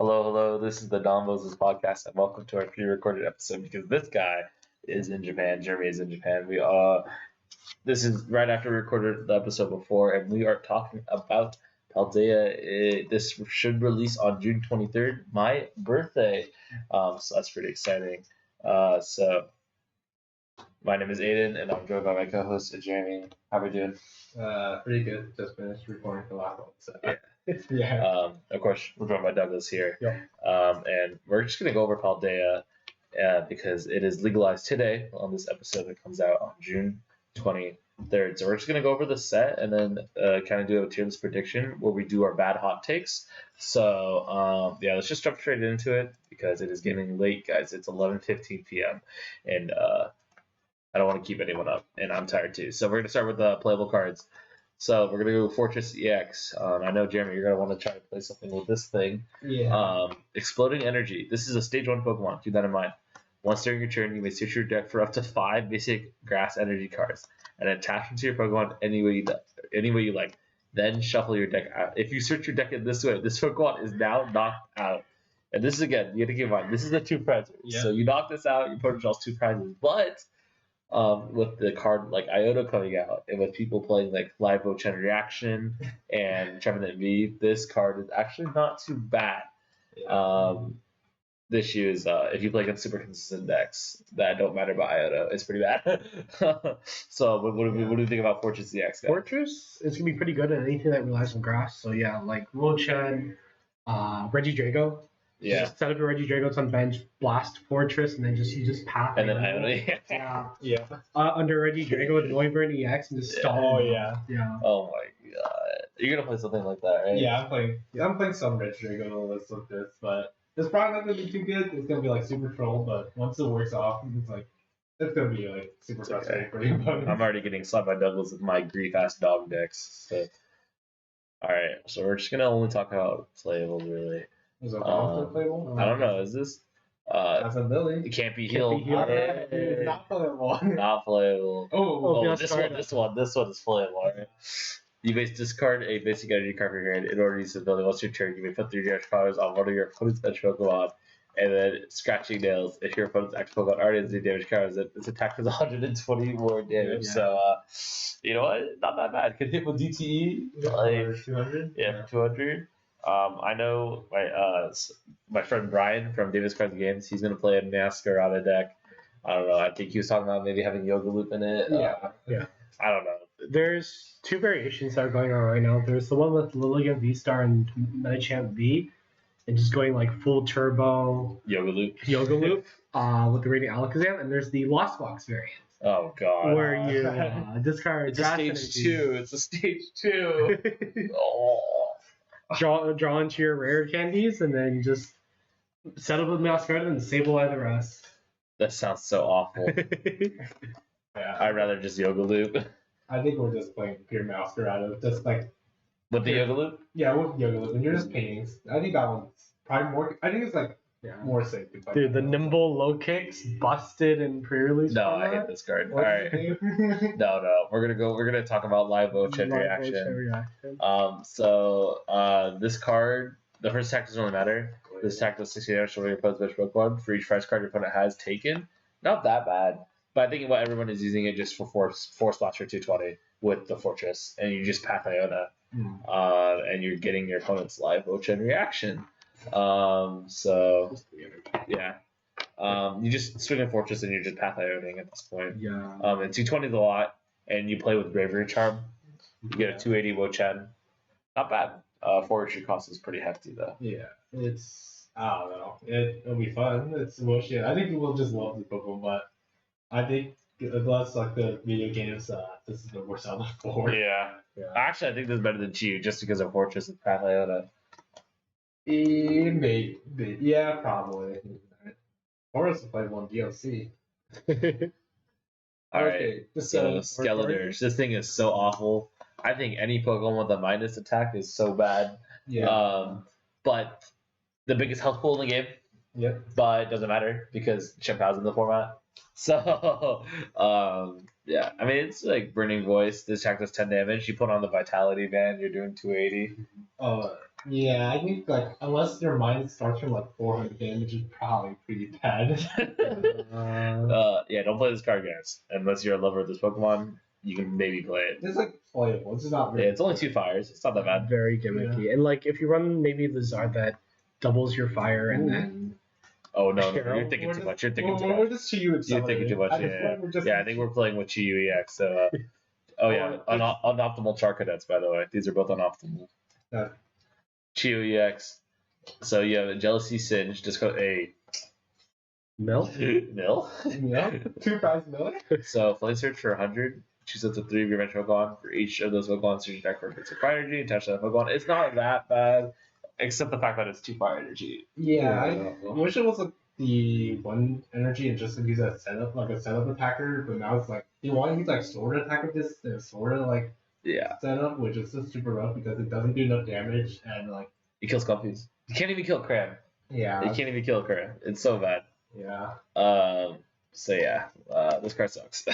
Hello. This is the Donbozos podcast, and welcome to our pre-recorded episode because this guy is in Japan. Jeremy is in Japan. This is right after we recorded the episode before, and we are talking about Paldea. This should release on June 23rd, my birthday. So that's pretty exciting. So my name is Aiden, and I'm joined by my co-host Jeremy. How are we doing? Pretty good. Just finished recording the last one. So. Yeah. Yeah. Of course, we're joined by Douglas here. Yeah. And we're just going to go over Paldea because it is legalized today on this episode that comes out on June 23rd. So we're just going to go over the set and then kind of do a tier list prediction where we do our bad hot takes. So, let's just jump straight into it because it is getting late, guys. It's 11:15 p.m. And I don't want to keep anyone up, and I'm tired too. So we're going to start with the playable cards. So we're going to go Fortress EX. I know, Jeremy, you're going to want to try to play something with this thing. Yeah. Exploding Energy. This is a Stage 1 Pokemon. Keep that in mind. Once during your turn, you may search your deck for up to 5 basic Grass Energy cards and attach them to your Pokemon any way you like. Then shuffle your deck out. If you search your deck in this way, this Pokemon is now knocked out. And this is, again, you have to keep in mind, this is the 2 prizes. Yeah. So you knock this out, your opponent draws 2 prizes. But with the card like Iota coming out, and with people playing like Live Chain Reaction and Trevenant V, this card is actually not too bad. Yeah. The issue is if you play against super consistent decks that don't matter about Iota, it's pretty bad. So what do you think about Fortress EX, guys? Fortress is gonna be pretty good at anything that relies on grass. So yeah, like Rochen, Regidrago. Yeah. Just set up your Regidrago on bench, blast Fortress, and then you just path. And then Iota. Yeah. Under Regidrago with Noivern EX and just stall. Oh yeah. Yeah. Oh my god. You're gonna play something like that, right? Yeah, I'm playing some Regidrago on the list like this, but it's probably not gonna be too good. It's gonna be like super troll, but once it works off, it's gonna be like super frustrating for you. I'm already getting slapped by Douglas with my grief ass dog decks. So. Alright, so we're just gonna only talk about playables really. Is it playable? I don't know, is this That's a Lily. it can't be healed. It's not playable. Not playable. Oh, this one is playable, alright. You may discard a basic energy card from your hand in order to use the ability. Once your turn, you may put 3 damage counters on one of your opponent's bench Pokemon, and then Scratching Nails. If your opponent's active Pokemon already has 3 damage counters, its attack does 120 more damage. Yeah. So, you know what? Not that bad. Could hit with DTE. Like 200? Yeah, 200. I know my friend Brian from Davis Cards Games, he's going to play a Masquerada deck. I don't know. I think he was talking about maybe having Yoga Loop in it. Yeah. I don't know. There's 2 variations that are going on right now. There's the one with Lilligant V-Star and Medicham V, and just going like full turbo Yoga Loop. With the Radiant Alakazam, and there's the Lost Box variant. Oh, God. Where you discard It's a grass stage energy. 2. It's a stage 2. Oh. Draw into your rare candies, and then you just settle with Masquerade and disable the rest. That sounds so awful. Yeah. I'd rather just Yoga Loop. I think we're just playing pure Masquerade. Just like With the Yoga Loop? yeah, with Yoga Loop, and you're just painting. I think that one's probably more. I think it's like more safe. To play. Dude, the nimble low kicks busted in pre-release. No, I hate this card. Alright. No. We're gonna talk about Live Chain Reaction. This card, the first attack doesn't really matter. This attack does 60 damage to your opponent's bench Pokemon for each prize card your opponent has taken. Not that bad. But I think what everyone is using it just for four spots for 220 with the Fortress, and you just path Iona, and you're getting your opponent's Live Chain Reaction. You just swing a Fortress and you're just path Ioning at this point. Yeah. And 220 is a lot, and you play with Bravery Charm. You get a 280 Wochen. Not bad. Forestry cost is pretty hefty though. Yeah, I don't know. It'll be fun. It's emotion. I think we'll just love the Pokemon, but I think unless like the video games, this is the worst out of the 4. Yeah. Actually, I think this is better than Chew just because of Fortress and Path Iona. Maybe. Yeah, probably. Or else to play one DLC. Alright, so Skeletors. This thing is so awful. I think any Pokemon with a minus attack is so bad. Yeah. But the biggest health pool in the game. Yep. But it doesn't matter because Chimpan's in the format. So, yeah. I mean, it's like Burning Voice. This attack does 10 damage. You put on the Vitality band, you're doing 280. Yeah, I think like unless your mind starts from like 400 damage, it's probably pretty bad. Yeah, don't play this card, guys. Unless you're a lover of this Pokemon, you can maybe play it. It's like playable. It's just not Yeah, really. it's only 2 fires. It's not that bad. Very gimmicky. And like if you run maybe the Zard that doubles your fire and Ooh. then Oh no, Cheryl? you're thinking too much. You're thinking too We're much. just Chiyu You're thinking too much. Yeah, I think we're playing with Chiyu EX. So, oh yeah, unoptimal Char Cadets, by the way. These are both unoptimal. Yeah. Chiyu EX. So you have a Jealousy Singe, just go a Mill. Mill. Yeah, 2 prize million. So Flame Search for 100. Choose up to 3 of your bench Pokemon. For each of those Pokemon, search your deck for bits of fire energy. Attach that Pokemon. It's not that bad, except the fact that it's 2 fire energy. Yeah, I wish it was like the 1 energy and just use a setup attacker, but now it's like you want to use like sword attack with this sword like Yeah, setup, which is just super rough because it doesn't do enough damage and like it kills Comfuse. You can't even kill Cram. yeah, You can't even kill Cram. It's so bad. yeah. So yeah, this card sucks.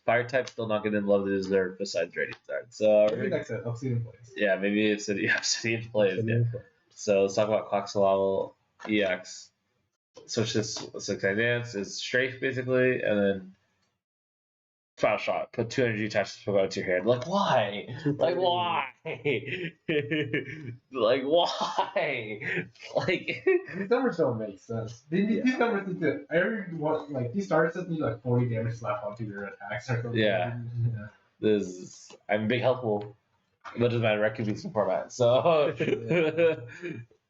Fire type still not getting the love they deserve besides Radiant Zard. So Maybe next set Obsidian plays. yeah, maybe it's Obsidian plays. Yeah. So let's talk about Cloxolal EX. Switch this 6 dance is strafe basically, and then Final Shot. Put 2 energy attached to Pokemon to your hand. Like why? Like why? Like why? Like These numbers don't make sense. These numbers need to. Every one like these starters just need like 40 damage slapped onto their attacks or something. Yeah. I'm a big helpful. But doesn't matter, recognition format. So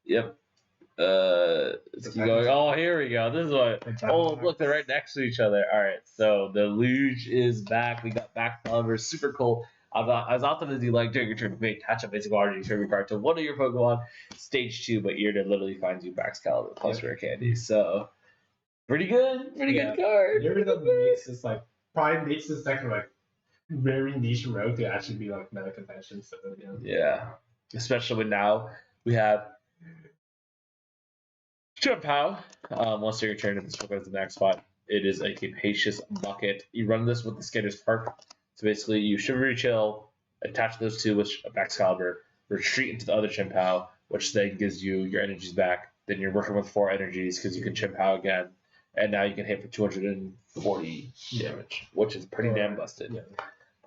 yep. Let's keep going. Oh, here we go. This is what. Oh, look, they're right next to each other. All right, so the Luge is back. We got back Caliber, super cool. As often as you like during your turn, you may attach a basic energy trigger card to one of your Pokemon. Stage 2, but Earden literally finds you Max Caliber plus rare candy. So pretty good, good card. Earden makes this like probably makes this deck like very niche road to actually be like meta contention. So Yeah, especially when now we have Chimpow. Once your turn, if this Pokemon is the next spot, it is a Capacious Bucket. You run this with the Skater's Park. So basically, you Shivery Chill, attach those two with a Max Caliber, retreat into the other Chimpow, which then gives you your energies back. Then you're working with 4 energies because you can Chimpow again, and now you can hit for 240 damage, which is pretty damn busted. Yeah.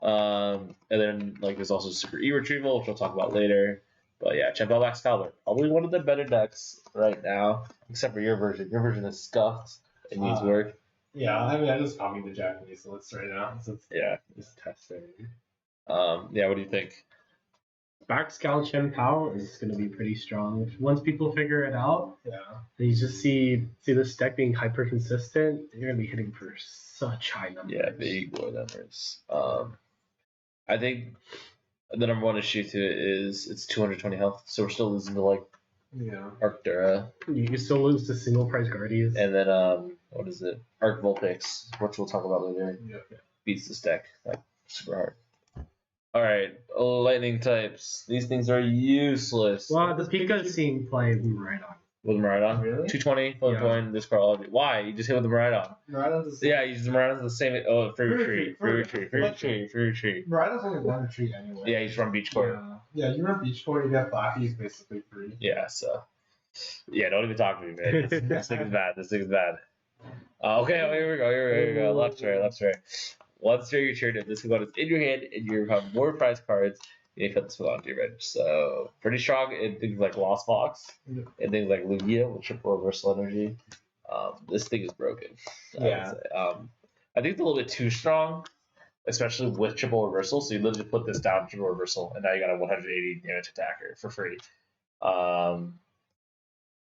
And then like there's also Super E Retrieval, which we'll talk about later. But yeah, Chimpow Max Caliber, probably one of the better decks right now, except for your version. Your version is scuffed and needs work. Yeah, I mean I just copied the Japanese list right now. So it's testing. Yeah, what do you think? Backscal Chimpow is going to be pretty strong. Once people figure it out, yeah. and you just see this deck being hyper consistent, you're going to be hitting for such high numbers. Yeah, big boy numbers. I think the number one issue to it is it's 220 health, so we're still losing to like Arctura. You can still lose to single price Guardians. And then what is it? Arc Vulpix, which we'll talk about later. Yeah. Beats this deck like super hard. Alright, lightning types. These things are useless. Well, the Pikachu's seeing play right on. With Miraidon? Really? 220, flip coin, discard all of it. Why? You just hit with the Miraidon. Miraidon's Yeah, you use the Miraidon's the same. Oh, free retreat. Miraidon's only 1 retreat anyway. Yeah, you just run Beach Court. Yeah, you run Beach Court, you get Flappy, is basically free. Yeah, so. Yeah, don't even talk to me, man. This thing is bad. Okay, here we go. Left, right. Once during your turn, if this Pokemon is in your hand and you have more prize cards, you put this Pokemon onto your bench. So, pretty strong in things like Lost Fox and things like Lugia with triple reversal energy. This thing is broken. I think it's a little bit too strong, especially with triple reversal. So, you literally put this down triple reversal, and now you got a 180 damage attacker for free.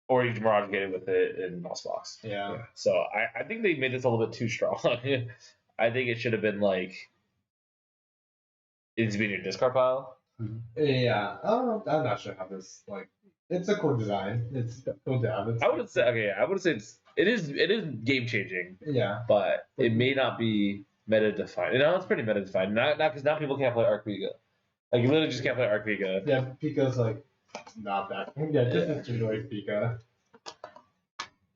Or you can Mirage get it with it in Lost Fox. Yeah. So I think they made this a little bit too strong. I think it should have been like it's been your discard pile. Yeah. I'm not sure how this like. It's a cool design. It's cool down. I would say it is game changing. Yeah. But it may not be meta defined. No, it's pretty meta defined. Not because now people can't play Arcvega. Like you literally just can't play Arcvega. Yeah, Pika's like not that. Yeah, just enjoy Pika.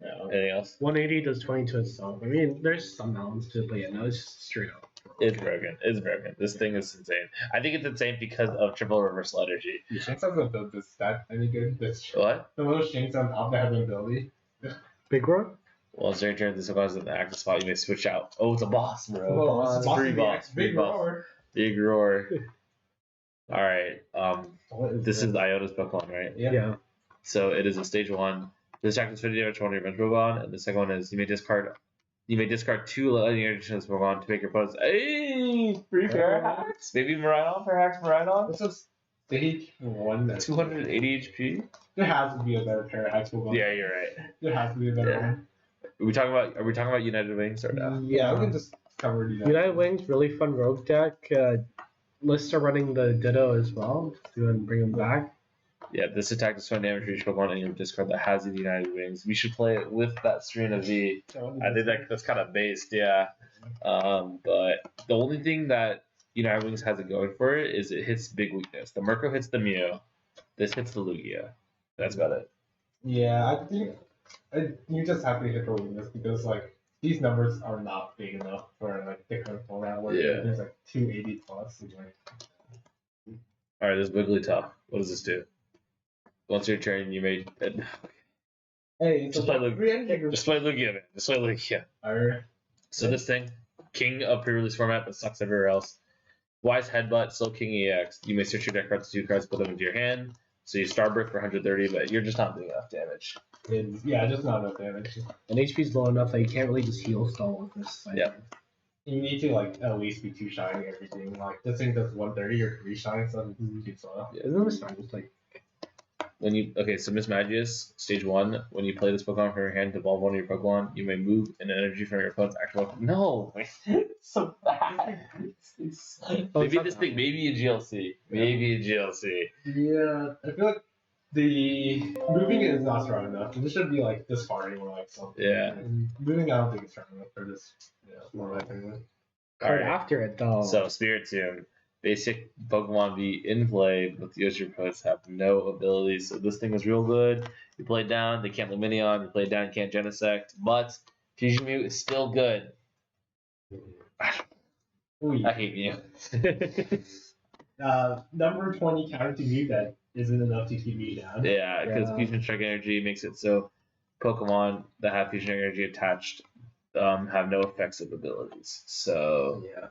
Yeah. Anything else? 180 does 20 to itself. I mean, there's some balance to it, but yeah, no, it's just straight up. It's broken. It's broken. This thing is insane. I think it's insane because of triple reversal energy. Yeah, Shanks hasn't built this stat any good. That's true. What? The little Shanks on top that have an ability. Big roar? Well, it's during turn, this causes an active spot. You may switch out. Oh, it's a boss, bro. Oh, It's free boss. Big Free boss. roar. Big roar. All right. What This is Iota's Pokemon, right? Yeah. So it is a stage 1. This attack is 50 damage to one of your bench Pokemon, and the second one is you may discard 2 lightning energy to this Pokemon to make your opponent's free Parahax. Maybe Miraidon, Parahax, Miraidon. This is stage 1. That's 280 HP. There has to be a better Parahax Pokemon. Yeah, you're right. There has to be a better Yeah. one. Are we talking about United Wings or no? Yeah, we can just cover it. United Wings, really fun rogue deck. Lists are running the Ditto as well. Do and bring them back. Yeah, this attack does 20 damage to each Pokemon and you discard that has the United Wings. We should play it with that Serena V. I think that's kind of based, yeah. But the only thing that United Wings has it going for it is it hits big weakness. The Murkrow hits the Mew. This hits the Lugia. That's about it. Yeah, I think you just have to hit the weakness because like these numbers are not big enough for like the current format where there's like 280 plus. And, like, All right, this is Wigglytuff. What does this do? Once your turn, you may hey, just play Lugia. Just play Lugia, man. Just play Lugia. Alright. So this thing, king of pre-release format, but sucks everywhere else. Wise Headbutt, still King EX. You may search your deck cards to 2 cards, put them into your hand. So you Starbrick for 130, but you're just not doing enough damage. Yeah, just not enough damage. And HP's low enough that you can't really just heal stall with this. Yeah. You need to like at least be 2 shining everything. Like this thing does 130 or 3 shines, so it's too slow. Isn't this fine? It's like So Miss Magius, stage 1, when you play this Pokemon from your hand to evolve one of your Pokemon, you may move an energy from your opponent's actual Pokemon. No! It's so bad. Maybe this thing, maybe a GLC. Maybe a GLC. Yeah, I feel like the moving it is not strong enough. This should be like discarding or like something. Yeah. And moving, I don't think it's strong enough for this. Yeah, format anyway. card Alright. after it though. So Spiritomb. Basic Pokemon be in play, but the Yoshi opponents have no abilities. So this thing is real good. You play it down, they can't Lumineon. You play it down, you can't Genesect. But Fusion Mew is still good. I hate Mew. Number 20 counter to Mew that isn't enough to keep me down. Yeah, because Yeah. Fusion Strike Energy makes it so Pokemon that have Fusion Energy attached have no effects of abilities. So Yeah.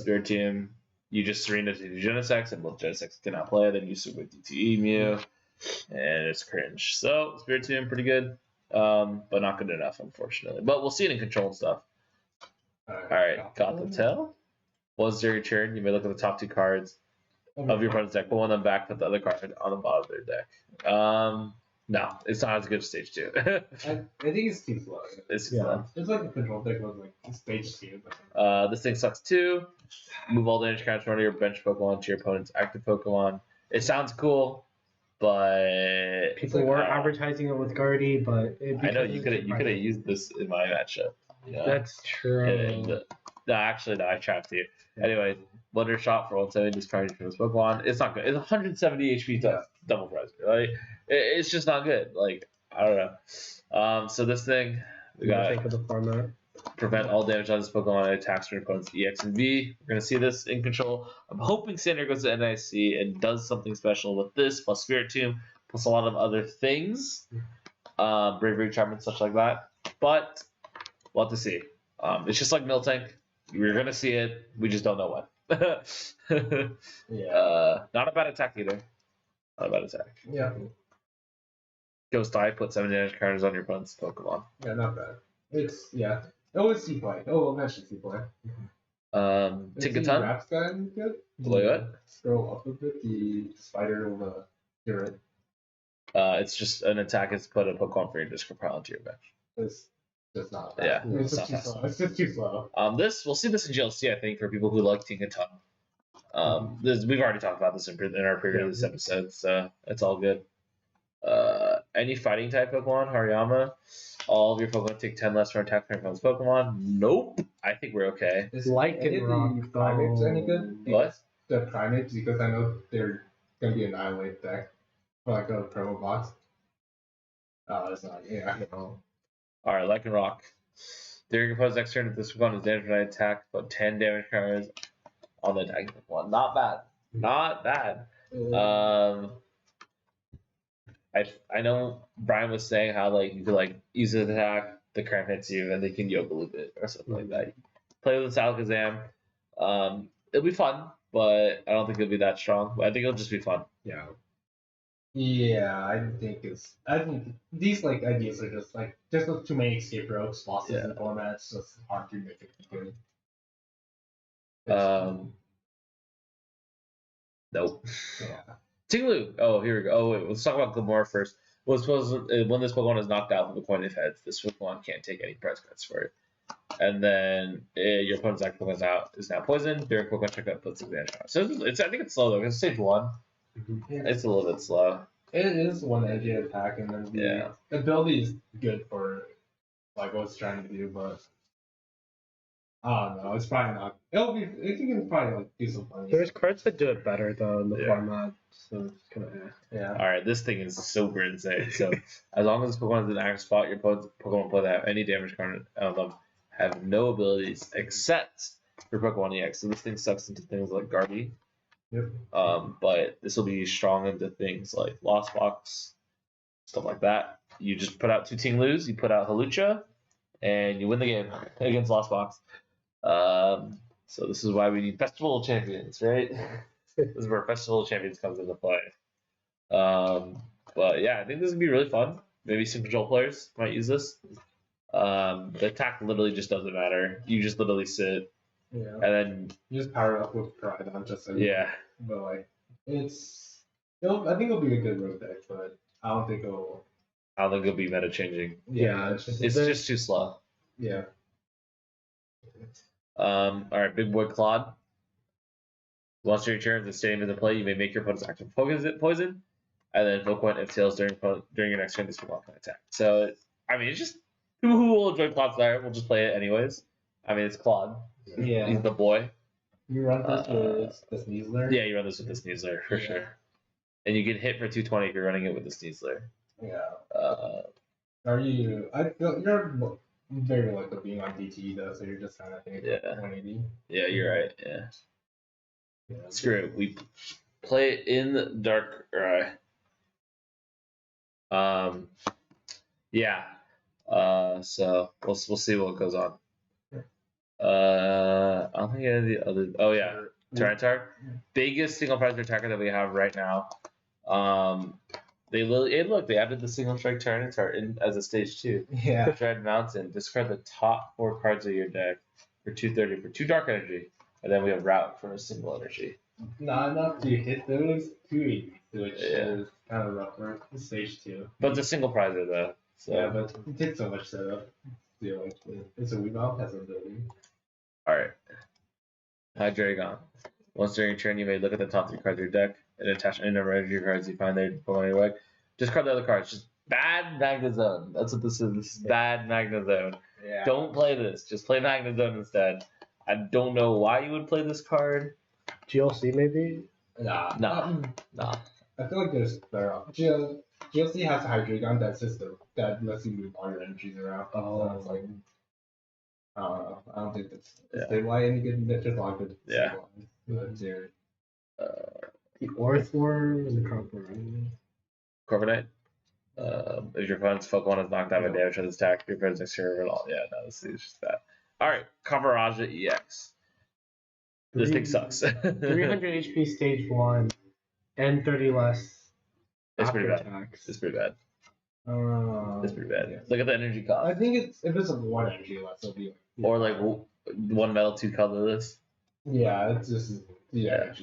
Spiritomb, you just surrender to the Genesect, and both Genesects cannot play. Then you super DTE Mew, and it's cringe. So Spiritomb, pretty good, but not good enough, unfortunately. But we'll see it in control and stuff. All right, Gothitelle. Once during your turn, you may look at the top 2 cards of your opponent's deck, put one of them back, put the other card on the bottom of their deck. No, it's not as good as stage 2. I think it's too slow. It's Yeah. It's like the control deck was like stage 2. This thing sucks too. Move all damage cards from one of your bench Pokemon to your opponent's active Pokemon. It sounds cool, but People were advertising it with Guardy, but I know you could have used this in my matchup. Yeah. That's true. And, no, I trapped you. Anyway, Wonder Shot for 170 discarded from this Pokemon. It's not good. It's 170 HP double pressure. Like it's just not good. Like I don't know. So this thing we got think of the format. prevent all damage on this Pokemon and attacks from your opponent's EX and V. We're gonna see this in control. I'm hoping Sander goes to NIC and does something special with this plus Spiritomb plus a lot of other things, Bravery Charm and such like that. But we'll have to see. It's just like Miltank. We're gonna see it. We just don't know when. Yeah. Not a bad attack either. Not a bad attack. Yeah. Ghost Eye, put 7 damage counters on your opponent's Pokemon. Yeah, not bad. It's Oh, it's C-play. Oh, mention C-play. Tinkaton. Raps guy good? Play what? Scroll up a bit. The spider will do it. It's just an attack. It's put a Pokemon for your discard pile into your bench. It's just not Yeah, fast. It's it's just not too fast. slow. It's just too slow. We'll see this in GLC, I think, for people who like Tinkaton. We've already talked about this in our previous episodes, so it's all good. Any fighting type Pokemon, Hariyama, all of your Pokemon take 10 less from attack from your opponent's Pokemon. Nope. I think we're okay. Is Like any it of rock, the primates though. any good? What? The primates, because I know they're gonna be Annihilate deck. Or like a promo box. It's not. Yeah. Alright, Lycanroc. During your opponent's next turn, if this Pokemon is damaged by an attack, put 10 damage counters on the attacking Pokemon. Not bad. Not bad. I know Brian was saying how like you could like use an attack, the cramp hits you, and they can yoga loop it or something like that. Play with Alakazam. It'll be fun, but I don't think it'll be that strong. But I think it'll just be fun. Yeah. Yeah, I think these like ideas are just like there's not too many escape routes, losses in formats, so it's hard to make it good. Nope. Yeah. Tinglu. Oh, here we go. Oh, wait. Let's talk about Glamora first. Well, suppose when this Pokemon is knocked out with a coin of heads, this Pokemon can't take any prize cards for it. And then your opponent's active Pokemon is now poisoned. During Pokemon checkup, puts advantage on it. So I think it's slow though. Because stage 1, it's a little bit slow. It is one edgy attack, and then the ability is good for like what it's trying to do, but I don't know. It's probably not. It'll be. I think it'll probably like do some fun. There's cards that do it better though in the format, so it's kind of yeah. All right, this thing is super insane. So as long as this Pokemon is in an active spot, your Pokemon play that have any damage card on them have no abilities except for Pokemon EX. So this thing sucks into things like Gardy. Yep. But this will be strong into things like Lost Box, stuff like that. You just put out 2 Tinglus, you put out Halucha, and you win the game against Lost Box. So this is why we need Festival of Champions, right? This is where Festival of Champions comes into play. But yeah, I think this would be really fun. Maybe some control players might use this. The attack literally just doesn't matter. You just literally sit, and then you just power up with Pride on just yeah. But like I think it'll be a good road deck, but I don't think it'll be meta changing. Yeah, it's just too slow. Yeah. All right, Big Boy Claude. Once your turn, the stadium is in play, you may make your opponent's action poison, and then invoke one if tails during your next turn. This Pokemon can attack. So I mean, it's just who will enjoy Claude's Fire will just play it anyways. I mean, it's Claude. Yeah, he's the boy. You run this with the Sneasler. Yeah, you run this with the Sneasler for sure. And you get hit for 220 if you're running it with the Sneasler. Yeah. Are you? I feel you're very like the being on DT though, so you're just kind of thinking 180. Yeah, you're right. Yeah. Screw it. We play it in the dark. Yeah. So we'll see what goes on. I don't think any of the other. Oh yeah, Tyranitar, biggest single prize attacker that we have right now. They added the single strike Tyranitar in as a stage 2. Yeah. Dread Mountain. Discard the top 4 cards of your deck for 230 for 2 dark energy, and then we have Route for a single energy. Not enough to hit those 280, which is kind of rough for stage 2. But it's a single prizer though. So. Yeah, but it did so much setup. Yeah, it's a Weavile has ability. Alright. Hydreigon. Once during your turn, you may look at the top 3 cards of your deck and attach any number of energy cards you find there on your deck. Discard the other cards. Just bad Magnezone. That's what this is. This is bad Magnezone. Yeah. Don't play this. Just play Magnezone instead. I don't know why you would play this card. GLC maybe? Nah. I feel like there's better options. GLC has a Hydreigon that system that lets you move all your energies around. So it's like, I don't know. I don't think that's stabilize any good. There's a lot of good. Yeah. The Orthworm and the Corviknight. If your opponent's Pokemon is knocked out by damage from this attack, your opponent's next turn at all. Yeah, no, this is just that. Alright, Coveraja EX. This thing sucks. 300 HP stage 1 and 30 less. It's pretty bad. Attacks. It's pretty bad. It's pretty bad. Yeah. Look at the energy cost. I think if it's a 1 energy less, it'll be or like 1 metal, 2 colorless. Yeah, it's just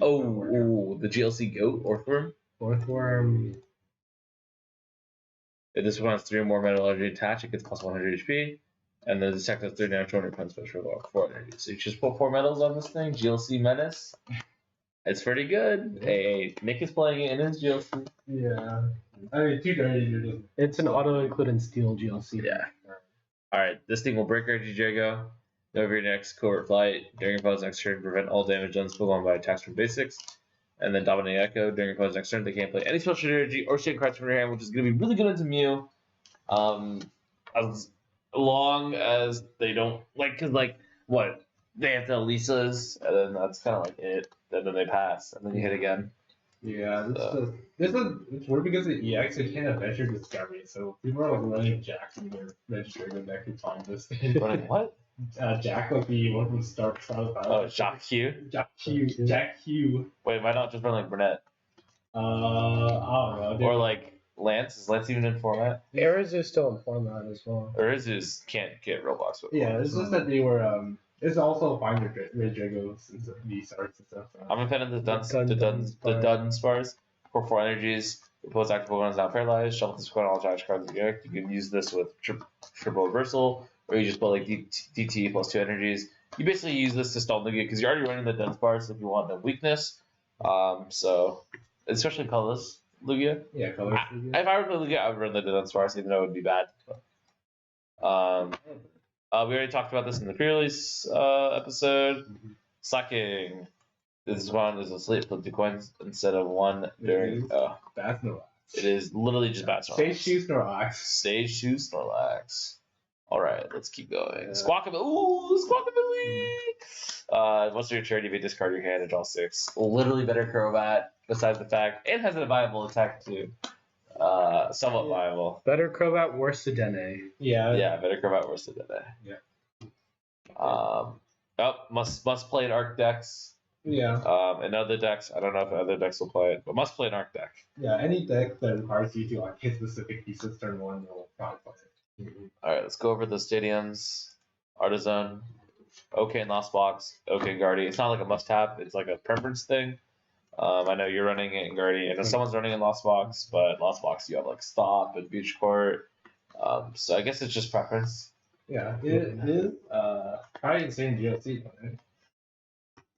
Oh, the GLC Goat Orthworm. If this one has 3 or more metal energy attached, it gets plus 100 HP. And then the attack does 3 damage, 200 points special 4 energy. So you just put 4 metals on this thing. GLC Menace. It's pretty good. Hey, Nick is playing it in his GLC. Yeah. I mean, 230, you're just. It's an auto include in steel GLC. Yeah. Alright, this thing will break energy Jago. Over your next covert flight. During your opponent's next turn, prevent all damage done to Pokemon by attacks from basics. And then Dominating Echo. During your opponent's next turn, they can't play any special energy or shade cards from your hand, which is going to be really good into Mew. long as they don't because what they have to Elisa's, and then that's kind of like it. And then they pass, and then you hit again. Yeah, it's weird because the EX it can't adventure discovery, so people are like running Jack in their registering that can find this thing. Running what? Jack, like the one from Star Wars. Oh, Jacques Q. Jack Q. Wait, why not just run like Burnett? I don't know. Or like Lance? Is Lance even in format? Arizu's still in format as well. Arizu's can't get Roblox with. Yeah, it's just that they were It's also fine with Red Drago since these arts and stuff. I'm a fan of the Dunsparce. For 4 energies, opposed active Pokemon is not paralyzed. Shuffle this Pokemon all charge cards in the deck. You can use this with triple reversal, or you just put like DT plus 2 energies. You basically use this to stall Lugia because you're already running the Dunsparce if you want the weakness. So, especially colorless Lugia. Yeah, colorless Lugia. If I were to Lugia, I would run the Dunsparce, even though it would be bad. We already talked about this in the pre-release episode. Slacking. This one is a slate flip 2 coins instead of 1 during. That's no. It is literally just bad Snorlax. Stage 2 Snorlax. Stage 2 Snorlax. Alright, let's keep going. Squawkabilly! Ooh, Squawkabilly! Once your turn, you may discard your hand and draw 6. Literally better Crobat, besides the fact it has a viable attack too. Somewhat viable. Better Crobat, worse Sedenne. Yeah, better Crobat, worse Sedenne. Yeah. Must play an Arc Dex. Yeah. And other decks, I don't know if other decks will play it, but must play an Arc deck. Yeah, any deck that requires you to like hit specific pieces turn 1 will probably play it. Alright, let's go over the stadiums. Artisan, OK and Lost Box, OK and Guardy. It's not like a must-have, it's like a preference thing. I know you're running it in Guardy, and if someone's running in Lost Box, but Lost Box you have like Stop and Beach Court. So I guess it's just preference. Yeah, it is probably insane DLC. Right?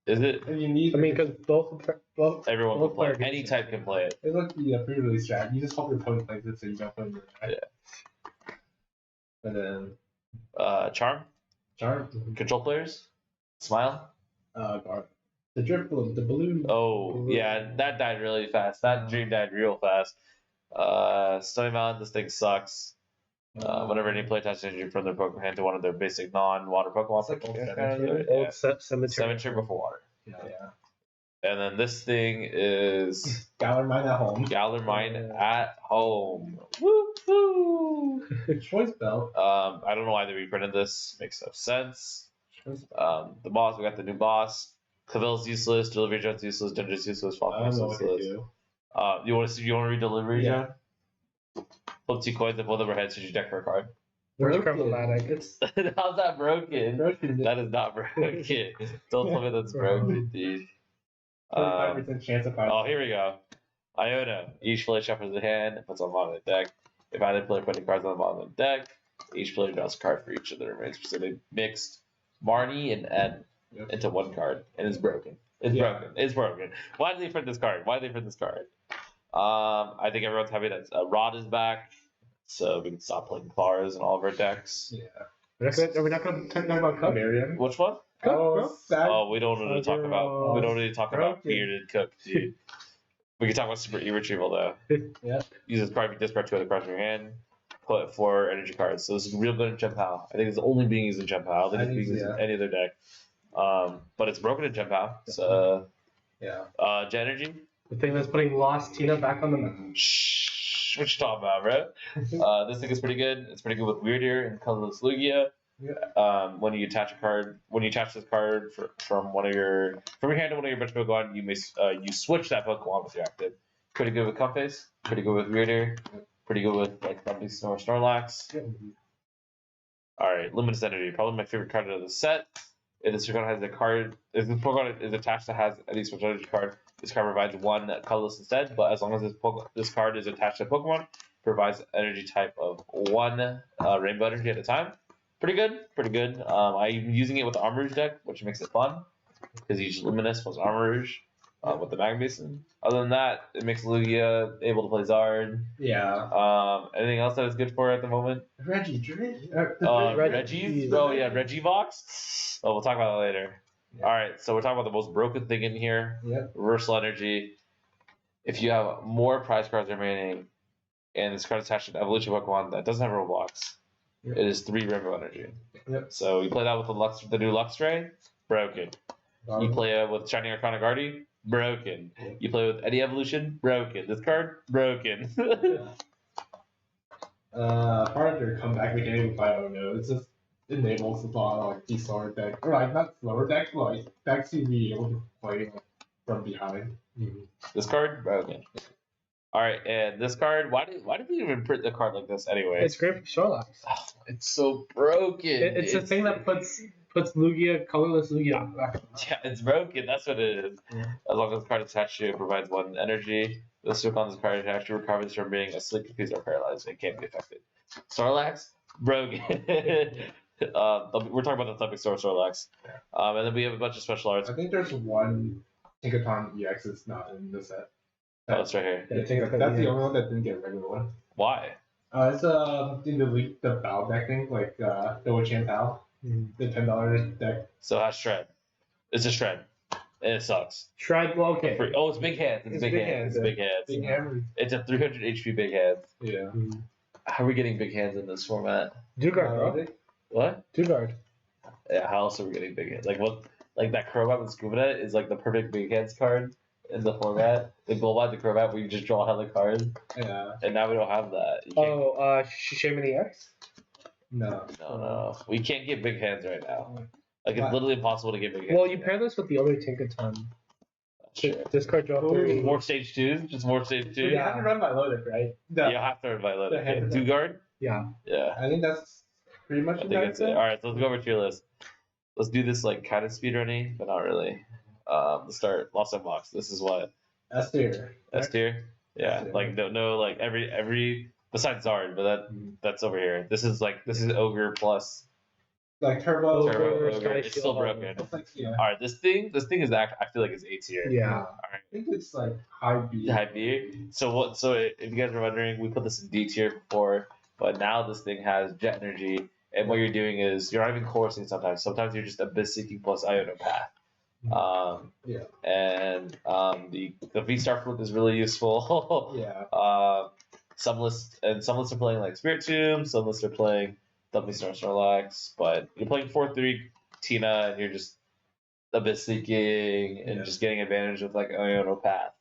Is it? If you need, because both everyone can play it. Any type can play it. It's like the pre-release strat. You just hope your opponent plays it so you don't play it. Right? Yeah. And then Charm, control players, Smile. The drift balloon, the balloon. Oh yeah, that died really fast. That dream died real fast. Stony Mountain, this thing sucks. Whenever any play attaches energy from their Pokemon hand to one of their basic non-water Pokemon, Old Cemetery. Cemetery before water. Yeah. And then this thing is Galar Mine at home. Galar Mine at home. Woo-hoo! Choice Belt. I don't know why they reprinted this. Makes no sense. The boss, we got the new boss. Cavill's useless. Delivery John's useless. Dungeon's useless. Falcon's useless. You want to read Delivery John? Flip 2 coins and both of our heads. You deck for a card. How's that broken? That is not broken. Don't tell me that's broken, dude. 25% chance of finding. Oh, here we go. Iona. Each player shuffles a hand and puts on the bottom of the deck. If either player put any cards on the bottom of the deck, each player draws a card for each of the remaining. So they mixed Marnie and N into 1 card, and it's broken. It's broken. Why did they print this card? I think everyone's happy that Rod is back, so we can stop playing Claras in all of our decks. Yeah. Are we not going to talk about Cup? Which one? We don't need to talk about. We don't need to talk about bearded Cook, dude. We can talk about Super E-Retrieval though. Yeah. Use this card, discard 2 other cards in your hand. Put 4 energy cards. So this is real good in Gem Pal. I think it's only being used in Gem Pal. I don't think it's being used in any other deck. But it's broken in Gem Pal. So Jet Energy. The thing that's putting Lost Tina back on the map. Shh, what you talking about, bro? This thing is pretty good. It's pretty good with Weirdeer and Colorless Lugia. Yeah. When you attach this card from your hand to one of your bench Pokemon, you may you switch that Pokemon with your active. Pretty good with Comface. Pretty good with Weirdeer. Pretty good with like Donbozos or Snorlax. All right, Luminous Energy, probably my favorite card of the set. If this Pokemon has a card, if this Pokemon is attached to has at least one energy card, this card provides 1 colorless instead. But as long as this card is attached to a Pokemon, provides energy type of 1 rainbow energy at a time. Pretty good. I'm using it with the Armor Rouge deck, which makes it fun because each Luminous plus Armor Rouge with the Magma Basin. Other than that, it makes Lugia able to play Zard. Yeah. Anything else that is good for it at the moment? Regivox. Oh yeah, Regivox. Oh, we'll talk about that later. Yeah. All right, so we're talking about the most broken thing in here. Yep. Reversal Energy. If you have more prize cards remaining, and this card is attached to an evolution Pokemon that doesn't have Roblox, It is 3 Rainbow Energy. Yep. So you play that with the new Luxray, broken. You play it with Shiny Arcana Guardian, broken. Yeah. You play with any evolution, broken. This card, broken. Part of your comeback mechanic, I don't know. It just enables a lot of like these slower deck, or like not slower deck, but like decks to be able to play like, from behind. This card, broken. All right, and this card. Why did we even print the card like this anyway? It's great for Snorlax. Oh, it's so broken. It's the thing that puts Lugia, colorless Lugia back. Yeah, it's broken. That's what it is. Yeah. As long as the card attached to it provides 1 energy, the switch on this card actually recovers from being asleep, confused, or paralyzed. It can't be affected. Snorlax, broken. We're talking about the topic store Snorlax. And then we have a bunch of special arts. I think there's one Tinkaton EX that's not in the set. Oh, it's right here. That's the only one that didn't get a regular one. Why? It's in the Bow deck thing, like the Wichan Pal, the $10 deck. So it has Shred. It's a Shred. And it sucks. Shred, well, okay. Oh, it's Big Hands. It's Big Hands. It's Big Hands. Big Hammer. It's a 300 HP Big Hands. Yeah. How are we getting Big Hands in this format? Dugard, bro. What? Dugard. Yeah, how else are we getting Big Hands? Like what? Like that Crobat with Scuba is like the perfect Big Hands card in the format. They blow out the Crobat where you just draw out the card. Yeah. And now we don't have that. Shaman EX? No. We can't get Big Hands right now. Like it's literally impossible to get Big Hands. Well, you pair this with the other Tinkaton. Sure. Discard draw 3. More stage 2s? Just more stage 2s? You have to run by Lodic, right? You have to run by Lodic. hand- Dugard? Yeah. Yeah. I think that's pretty much I think that's it. Alright, so let's go over to your list. Let's do this like kind of speedrunning, but not really. Let's start Lost Unbox. This is what? S tier. S tier? Yeah. S tier. Like no like every besides Zard, but that's over here. This is Ogre plus Like Turbo. Turbo Sky Ogre. It's still Shield. broken. It's like, yeah. Alright, this thing is I feel like it's A tier. Yeah. I think it's like high B. High B. So if you guys are wondering, we put this in D tier before, but now this thing has Jet Energy, and what you're doing is you're not even coursing sometimes. Sometimes you're just Abyss Seeking plus Iono Path. And the V-Star flip is really useful. Yeah. Some lists are playing like Spirit Tomb, some lists are playing W-Star Snorlax, but you're playing 4-3 Tina, and you're just Abyss Seeking and just getting advantage with like Iono Path.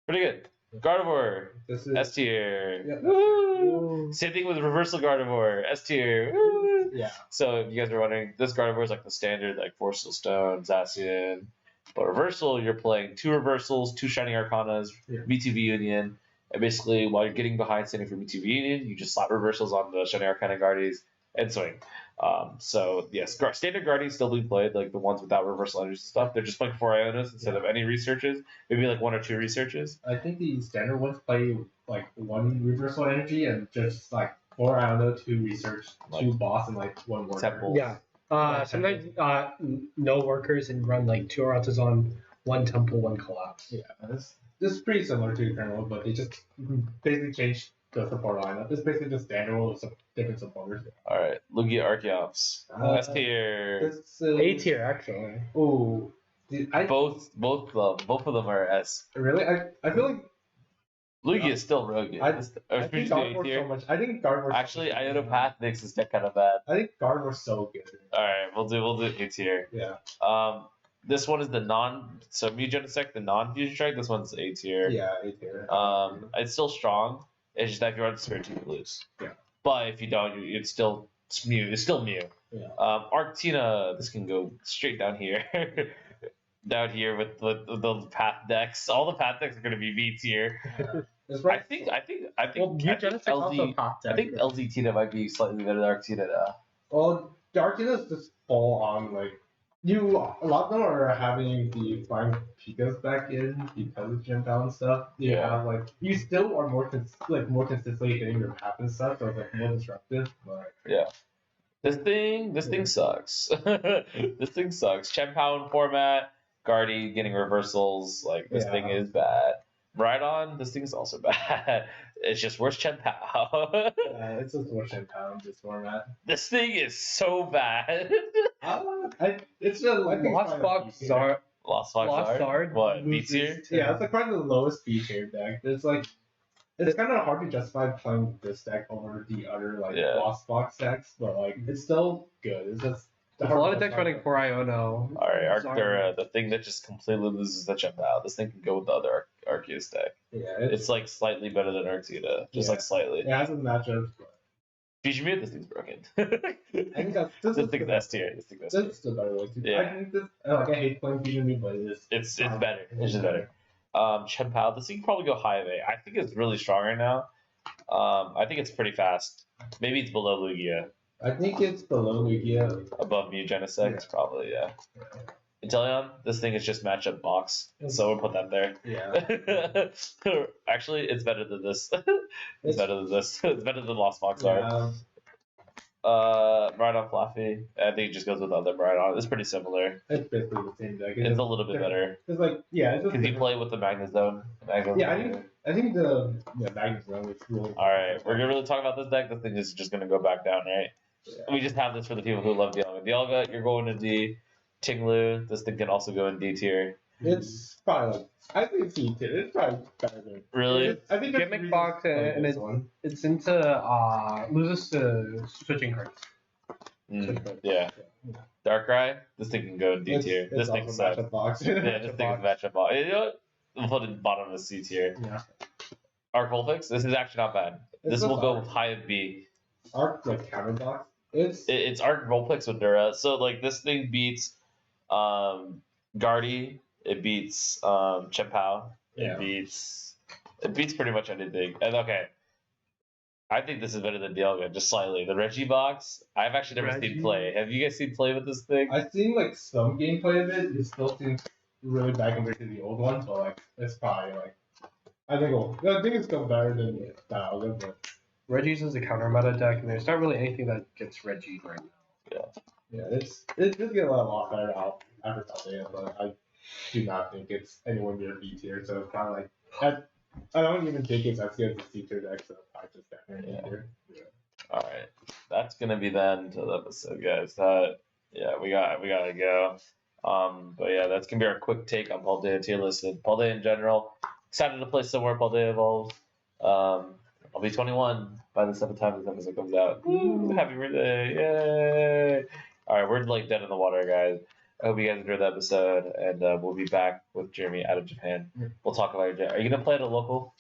Pretty good. Gardevoir, This is S tier. Yeah. Woo! Same thing with Reversal Gardevoir, S tier. Woo! yeah. So if you guys are wondering, this Gardevoir is like the standard, like Force Steel Stone, Zacian. But Reversal, you're playing 2 Reversals, 2 Shiny Arcanas, VTV Union, and basically while you're getting behind standing for VTV Union, you just slap Reversals on the Shiny Arcana Guardians and swing. So yes, standard Guardians still being played, like the ones without Reversal Energy stuff. They're just playing 4 Ionas instead of any researches, maybe like 1 or 2 researches. I think the standard ones play like 1 Reversal Energy and just like 4 Iono, 2 Research, 2 Boss, and like 1 Worker. Temple. Yeah. Sometimes no workers and run like 2 Arautas on 1 Temple, 1 Collapse. Yeah, this is pretty similar to Eternal, but they just basically changed the support lineup. It's basically just standard with some different supporters. All right, Lugia Archeops, S tier. A tier, actually. Oh, Both of them are S. really? I feel like Lugia is still really good. I Or think A Gardevoir tier. so much. I think Gardevoir. Actually, Iono Path makes this deck kind of bad. I think Gardevoir's so good. All right, we'll do A tier. Yeah. This one is the Mewgenesect, the non-fusion strike. This one's A tier. Yeah, A tier. It's still strong. It's just that if you run Spirit, you lose. Yeah. But if you don't, it's still Mew. It's still Mew. Yeah. Arctina, this can go straight down here. Down here with the path decks. All the path decks are going to be V tier. I think Well, Mewgenesect also popped I think LZ Tina might be slightly better than Arctina now. Well, the Arctinas just fall on like a lot of them are having the flying Pikas back in because of gym down stuff. You have like you still are more consistently hitting your path and stuff, so it's like more disruptive. But yeah. This thing sucks. This thing sucks. Chien-Pao in format, Guardy getting reversals, like this thing is bad. Rhydon, this thing is also bad. It's just worse Chien-Pao. it's just worse Chien-Pao in this format. This thing is so bad. It's just like Lost Fox Zard. Lost Fox Zard? What, B tier? Yeah, it's like probably the lowest B tier deck. It's like It's kind of hard to justify playing this deck over the other like Yeah. Lost Box decks, but like it's still good. It's just There's a lot of decks running 4IO now. Alright, Sorry. Arctura, the thing that just completely loses the Chip out. This thing can go with the other Arceus deck. Yeah, It's like slightly better than Arctura, just like slightly. it has a matchup. Fusion Mute, this thing's broken. I think that's this thing's S tier. This thing's S tier. That's the better way to. Yeah. I think this. Like I hate playing Fusion Mute, but It's better. It's just better. Chempao, this thing can probably go high of A. I think it's really strong right now. I think it's pretty fast. Maybe it's below Lugia. I think it's below Lugia. Above Mew Genesect, probably, yeah. Inteleon, this thing is just matchup box, so we'll put that there. Yeah. Actually, it's better than this. It's better than this. It's better than Lost Box art. Rhydon Fluffy, I think it just goes with the other Rhydon. It's pretty similar. It's basically the same deck. It's a little bit better. It's like, yeah. Because you play with the Magnezone. Yeah, I think the Magnezone is really. Alright, we're gonna really talk about this deck. This thing is just gonna go back down, right? Yeah. We just have this for the people who love Dialga. Dialga, you're going to D. Tinglu, this thing can also go in D tier. It's probably like, I think it's C tier. It's probably better than. Really? I think Gimmick box and it's into loses to switching cards. Yeah. Darkrai, this thing can go in D tier. This thing sucks. Box. Yeah, this thing is matchup box. You know what? We'll put it bottom of C tier. Yeah. Arc Vulpix, this is actually not bad. This will go with high of B. Arc like counter box. It's Arc Vulpix with Dura. So like this thing beats Guardy. It beats Chempao. Yeah. It beats pretty much anything. And okay, I think this is better than Dialga, just slightly. The Reggie box, I've actually never seen play. Have you guys seen play with this thing? I've seen like some gameplay of it. It still seems really bad compared to the old one, but like it's probably like I think it's still better than Dialga, but Reggie's is a counter meta deck, and there's not really anything that gets Reggie right now. yeah, it does get a lot better out after Paldea, but I do not think it's anywhere near B tier. So it's kind of like I don't even think it's as good as the C tier deck. So I just definitely B tier. All right, that's gonna be the end of the episode, guys. We gotta go. But yeah, that's gonna be our quick take on Paldea tier list and Paldea in general. Excited to play some more Paldea Evolved. I'll be 21 by the time this episode comes out. Woo, happy birthday! Yay! All right, we're like dead in the water, guys. I hope you guys enjoyed the episode, and we'll be back with Jeremy out of Japan. We'll talk about your. Are you gonna play at a local?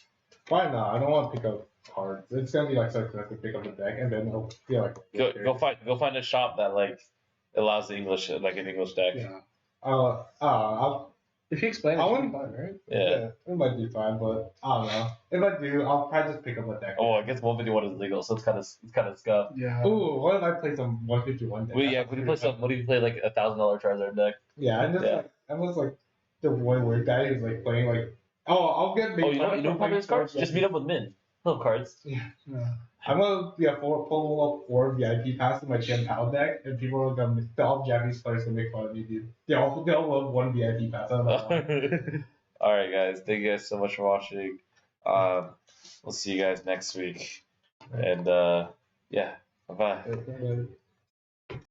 Why not? I don't want to pick up cards. It's gonna be like so expensive to pick up the deck, and then I'll feel like Go find a shop that like allows the English like an English deck. Yeah. I'll if you explain, I it wouldn't- should be fine, right? Yeah. It might be fine, but I don't know. If I do, I'll probably just pick up a deck. Oh, I guess 151 is legal, so it's kind of scuffed. Yeah. Ooh, what if I play some 151 deck? What do you play some? What do you play like $1,000 Charizard deck? Yeah, I'm just like I'm just like the one weird guy who's like playing like I'll get Oh, you know how those cards? Just meet up with Min. Little cards. Yeah. I'm gonna pull up 4 VIP passes in my Chempao deck, and people are gonna all Japanese players gonna make fun of me, dude. They'll love 1 VIP pass. I don't know. All right, guys. Thank you guys so much for watching. We'll see you guys next week. And yeah, bye bye. why.